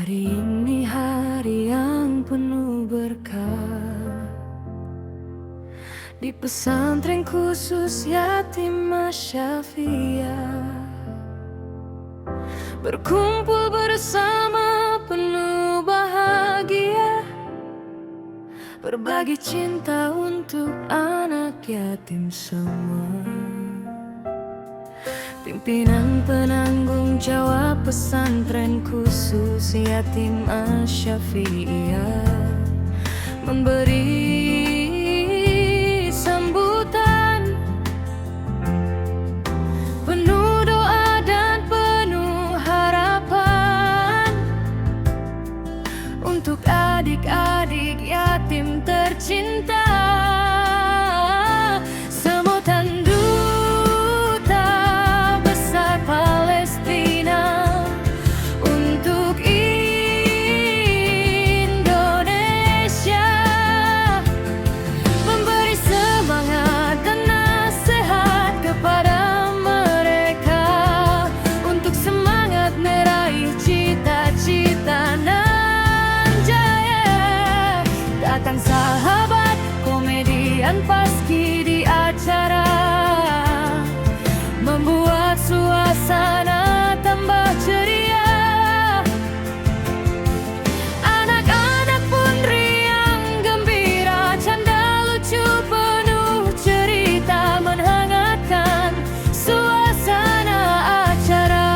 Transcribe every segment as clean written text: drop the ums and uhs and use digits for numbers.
Hari ini hari yang penuh berkah. Di pesantren khusus yatim Asyafiah, berkumpul bersama penuh bahagia, berbagi cinta untuk anak yatim semua. Pimpinan penanggung jawab pesantren khusus yatim Asyafiah memberi sambutan penuh doa dan penuh harapan untuk adik-adik yatim tercinta. Sahabat komedian Paski di acara membuat suasana tambah ceria. Anak-anak pun riang gembira, canda lucu penuh cerita menghangatkan suasana acara.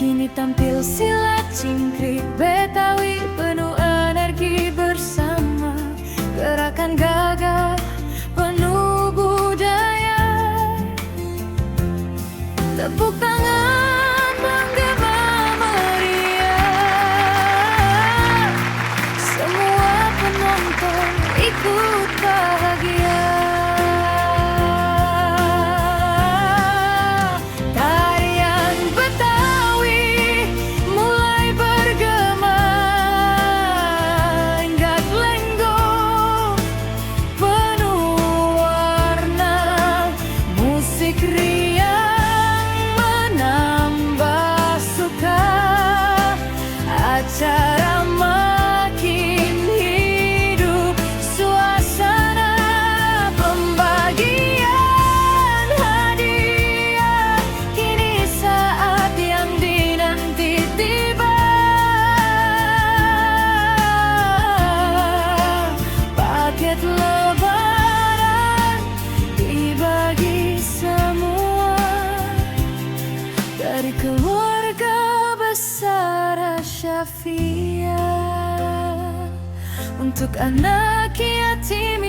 Kini tampil silat cingkrik Betawi penuh energi bersama, gerakan gagah penuh budaya. Tepuk tangan menggema meriah, semua penonton ikut bahagia. Acara makin hidup, suasana pembagian hadiah. Kini saat yang dinanti tiba, paket lebaran dibagi semua dari keluarga besar Asyafiah untuk anak yatim